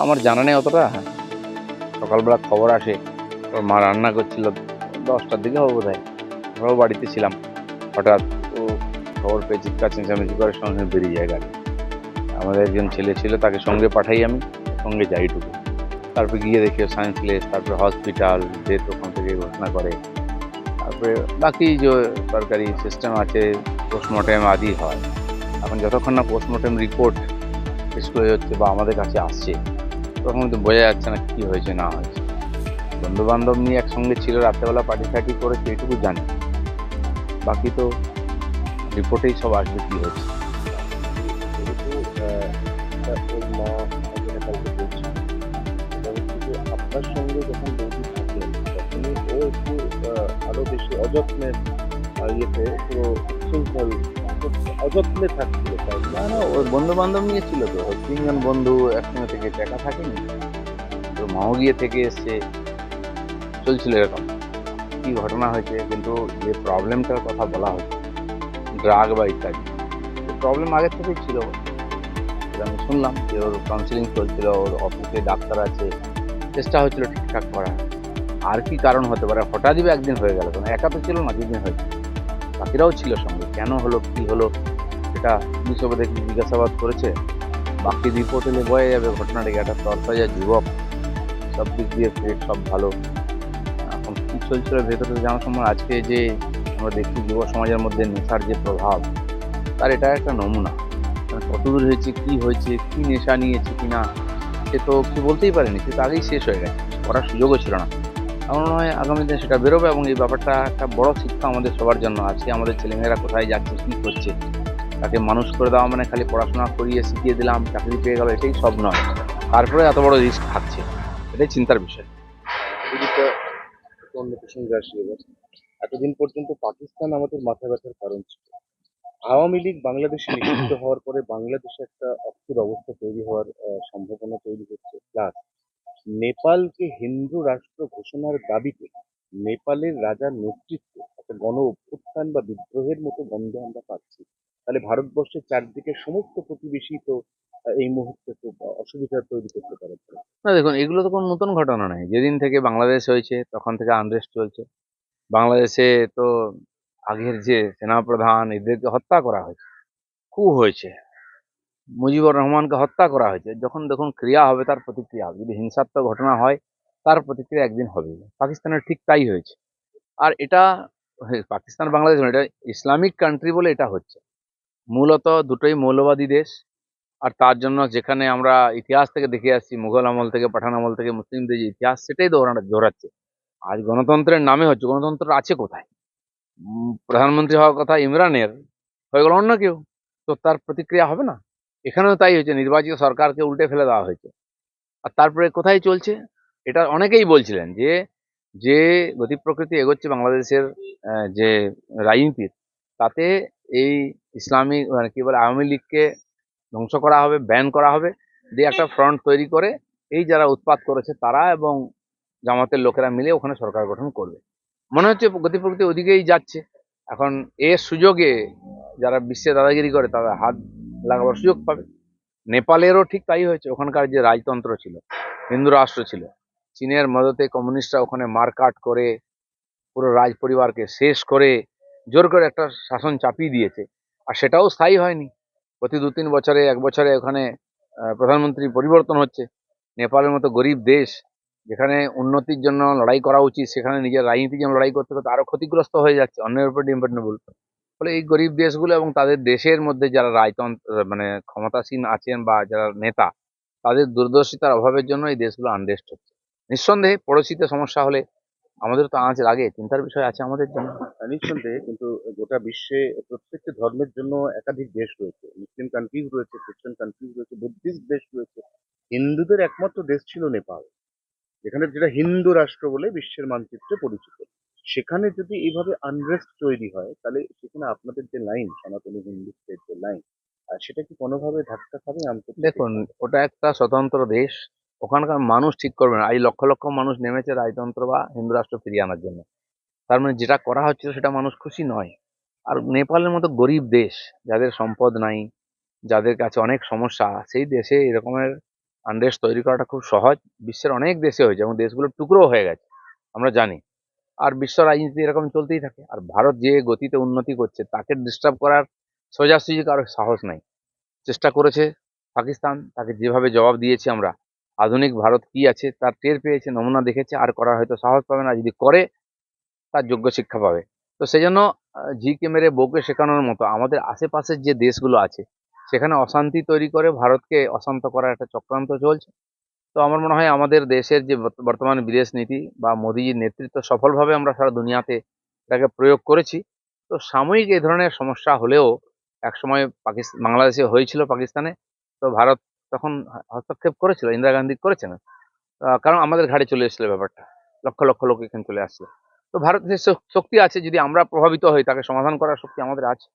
আমার জানা নেই অতটা। সকালবেলা খবর আসে ওর মা রান্না করছিল, 10টার দিকে হবে বোধহয়। আমরাও বাড়িতে ছিলাম। হঠাৎ ও খবর পেয়ে চিৎকার চেঁচামেচি করে সঙ্গে বেরিয়ে যায় গাড়ি। আমাদের একজন ছেলে ছিল, তাকে সঙ্গে পাঠাই আমি, সঙ্গে যাই ঢুকে। তারপরে গিয়ে দেখি সায়েন্সলেস, তারপরে হসপিটাল, ডেথ ওখান থেকে ঘোষণা করে। তারপরে বাকি যে সরকারি সিস্টেম আছে, পোস্টমর্টেম আদি হয়। এখন যতক্ষণ না পোস্টমর্টেম রিপোর্ট শেষ হয়ে হচ্ছে বা আমাদের কাছে আসছে, তখন তো বোঝা যাচ্ছে না কি হয়েছে না হয়েছে। বন্ধু বান্ধব নিয়ে একসঙ্গে ছিল, রাত্রেবেলা পার্টি ফার্টি করেছে, এটুকু জানি। বাকি তো রিপোর্টেই সব আসবে কি হয়েছে। যেহেতু ওর মা যেটা কালকে বলছিল, সেটা হচ্ছে যে আপনার সঙ্গে যখন বৌদি থাকলেন তখনই ও একটু আরো বেশি অযত্নের ইয়েতে পুরো শৃঙ্খল অযত্নে থাকছিল, তাই না? না না, ওর বন্ধু বান্ধব নিয়ে ছিল তো, ওর 3জন বন্ধু একসঙ্গে থেকে, একা থাকেনি। ওর মাও গিয়ে থেকে এসছে, চলছিল এরকম। কি ঘটনা হয়েছে, কিন্তু যে প্রবলেমটার কথা বলা হচ্ছে, ড্রাগ বা ইত্যাদি, প্রবলেম আগের থেকেই ছিল। যেটা আমি শুনলাম যে ওর কাউন্সিলিং চলছিল, ওর অফিসে ডাক্তার আছে, চেষ্টা হচ্ছিল ঠিকঠাক করা। আর কি কারণ হতে পারে, হঠাৎই বা একদিন হয়ে গেল, কোনো একা তো ছিল না, দুদিন হয়েছে, বাকিরাও ছিল সঙ্গে। কেন হলো কি হলো সেটা পুলিশ সবাই দেখি জিজ্ঞাসাবাদ করেছে। বাকি রিপোর্ট এলে বোঝা যাবে ঘটনাটাকে। একটা তরতাজা যুবক, সব দিক দিয়ে ফিট, সব ভালো। এখন কি চলছিল ভেতরে জানা সম্ভব। আজকে যে আমরা দেখি যুব সমাজের মধ্যে নেশার যে প্রভাব, তার এটা একটা নমুনা। মানে কতদূর হয়েছে, কি নেশা নিয়েছে কিনা, সে তো কি বলতেই পারেনি, সে তো আগেই শেষ হয়ে গেছে, কিছু করার সুযোগও ছিল না। আমার মনে হয় আগামী দিনে সেটা বেরোবে, এবং এই ব্যাপারটা একটা বড় শিক্ষা আমাদের সবার জন্য। আজকে আমাদের ছেলেমেয়েরা কোথায় যাচ্ছে, কি করছে, তাকে মানুষ করে দেওয়া মানে খালি পড়াশোনা করিয়ে শিখিয়ে দিলাম, চাকরি পেয়ে গেল, এটাই সব নয়। তারপরে এত বড় রিস্ক থাকছে, এটাই চিন্তার বিষয়। এদিকটা একটু অন্য প্রসঙ্গে আসি এবার। এতদিন পর্যন্ত পাকিস্তান আমাদের মাথা ব্যথার কারণ ছিল। আওয়ামী লীগ বাংলাদেশে নিষিদ্ধ হওয়ার পরে বাংলাদেশে একটা অস্থির অবস্থা তৈরি হওয়ার সম্ভাবনা তৈরি হচ্ছে। প্লাস নেপালকে হিন্দু রাষ্ট্র ঘোষণার দাবিতে নেপালের রাজার নেতৃত্বে একটা গণ অভ্যুত্থান বা বিদ্রোহের মতো গন্ধ আমরা পাচ্ছি। তাহলে ভারতবর্ষের চারদিকে সমস্ত প্রতিবেশী তো এই মুহূর্তে খুব অসুবিধা তৈরি করতে পারে। না দেখুন, এগুলো তো কোনো নতুন ঘটনা নয়। যেদিন থেকে বাংলাদেশ হয়েছে তখন থেকে আনরেস্ট চলছে বাংলাদেশে। তো আগের যে সেনাপ্রধান, এদেরকে হত্যা করা হয়েছে, খুব হয়েছে, মুজিবুর রহমানকে হত্যা করা হয়েছে। যখন দেখুন ক্রিয়া হবে তার প্রতিক্রিয়া হবে। যদি হিংসাত্মক ঘটনা হয়, তার প্রতিক্রিয়া একদিন হবে। পাকিস্তানের ঠিক তাই হয়েছে। আর এটা পাকিস্তান বাংলাদেশ নয়, এটা ইসলামিক কান্ট্রি বলে এটা হচ্ছে। মূলত দুটোই মৌলবাদী দেশ। আর তার জন্য যেখানে আমরা ইতিহাস থেকে দেখে আসছি, মুঘল আমল থেকে, পাঠান আমল থেকে, মুসলিমদের যে ইতিহাস, সেটাই দৌড়াচ্ছে। আজ গণতন্ত্রের নামে হচ্ছে, গণতন্ত্র আছে কোথায়? প্রধানমন্ত্রী হওয়ার কথা ইমরানের, হয়ে গেল অন্য কেউ, তো তার প্রতিক্রিয়া হবে না? এখানেও তাই হয়েছে, নির্বাচিত সরকারকে উল্টে ফেলে দেওয়া হয়েছে। আর তারপরে কোথায় চলছে, এটা অনেকেই বলছিলেন যে যে গতি প্রকৃতি এগোচ্ছে বাংলাদেশের যে রাজনীতির, তাতে এই ইসলামিক মানে কি বলে আওয়ামী লীগকে ধ্বংস করা হবে, ব্যান করা হবে, দিয়ে একটা ফ্রন্ট তৈরি করে এই যারা উৎপাত করেছে তারা এবং জামাতের লোকেরা মিলে ওখানে সরকার গঠন করবে। মনে হচ্ছে গতি প্রকৃতি ওদিকেই যাচ্ছে। এখন এর সুযোগে যারা বিশ্বে দাদাগিরি করে তারা হাত লাগাবার সুযোগ পাবে। নেপালেরও ঠিক তাই হয়েছে। ওখানকার যে রাজতন্ত্র ছিল, হিন্দু রাষ্ট্র ছিল, চীনের মদতে কমিউনিস্টরা ওখানে মারকাট করে পুরো রাজ পরিবারকে শেষ করে জোর করে একটা শাসন চাপিয়ে দিয়েছে। আর সেটাও স্থায়ী হয়নি। প্রতি 2-3 বছরে, 1 বছরে ওখানে প্রধানমন্ত্রী পরিবর্তন হচ্ছে। নেপালের মতো গরিব দেশ, যেখানে উন্নতির জন্য লড়াই করা উচিত, সেখানে নিজের রাজনীতির জন্য লড়াই করতে করতে আরো ক্ষতিগ্রস্ত হয়ে যাচ্ছে, অন্যের উপর ডিপেন্ডেবল। ফলে এই গরিব দেশগুলো এবং তাদের দেশের মধ্যে যারা রাজতন্ত্র মানে ক্ষমতাসীন আছেন বা যারা নেতা, তাদের দূরদর্শিতার অভাবের জন্য এই দেশগুলো আনরেস্ট হচ্ছে। নিঃসন্দেহে পড়োশিতে সমস্যা হলে আমাদের তো আঁচ লাগে, চিন্তার বিষয় আছে আমাদের জন্য। নিঃসন্দেহে, কিন্তু গোটা বিশ্বে প্রত্যেকটি ধর্মের জন্য একাধিক দেশ রয়েছে। মুসলিম কান্ট্রিজ রয়েছে, খ্রিস্টান কান্ট্রিজ রয়েছে, বুদ্ধিস্ট দেশ রয়েছে। হিন্দুদের একমাত্র দেশ ছিল নেপাল, যেখানে যেটা হিন্দু রাষ্ট্র বলে বিশ্বের মানচিত্রে পরিচিত। সেখানে যদি এইভাবে আনরেস্ট তৈরি হয়, তাহলে সেখানে আপনাদের যে লাইন, সনাতনী হিন্দুত্বের যে লাইন, সেটা কি কোনোভাবে ধাক্কা খাবে আন্তর্জাতিক? দেখুন, ওটা একটা স্বতন্ত্র দেশ, ওখানকার মানুষ ঠিক করবে না। এই লক্ষ লক্ষ মানুষ নেমেছে রাজতন্ত্র বা হিন্দু রাষ্ট্র ফিরিয়ে আনার জন্য। তার মানে যেটা করা হচ্ছিল সেটা মানুষ খুশি নয়। আর নেপালের মতো গরিব দেশ, যাদের সম্পদ নাই, যাদের কাছে অনেক সমস্যা, সেই দেশে এরকমের আনরেস্ট তৈরি করাটা খুব সহজ। বিশ্বের অনেক দেশে হয়েছে এবং দেশগুলো টুকরো হয়ে গেছে, আমরা জানি। আর বিশ্ব রাজনীতি এরকম চলতেই থাকে। আর ভারত যে গতিতে উন্নতি করছে তাকে ডিস্টার্ব করার সোজাসুজি কারো সাহস নাই। চেষ্টা করেছে পাকিস্তান, তাকে যেভাবে জবাব দিয়েছি আমরা, আধুনিক ভারত কি আছে তার টের পেয়েছে, নমুনা দেখেছে, আর করার হয়তো সাহস পাবে না। যদি করে তার যোগ্য শিক্ষা পাবে। তো সেই জন্য ঝিকে মেরে বউকে শেখানোর মতো আমাদের আশেপাশের যে দেশগুলো আছে সেখানে অশান্তি তৈরি করে ভারতকে অশান্ত করার একটা চক্রান্ত চলছে। তো আমার মনে হয় আমাদের দেশের যে বর্তমান বিদেশ নীতি বা মোদিজির নেতৃত্ব সফলভাবে আমরা সারা দুনিয়াতে এটাকে প্রয়োগ করেছি। তো সাময়িক এই ধরনের সমস্যা হলেও একসময় বাংলাদেশে হয়েছিল পাকিস্তানে, তো ভারত তখন হস্তক্ষেপ করেছিল, ইন্দিরা গান্ধী করেছেন। কারণ আমাদের ঘাড়ে চলে এসেছিল ব্যাপারটা, লক্ষ লক্ষ লোক এখানে চলে আসলো। তো ভারতের শক্তি আছে, যদি আমরা প্রভাবিত হই তাকে সমাধান করার শক্তি আমাদের আছে।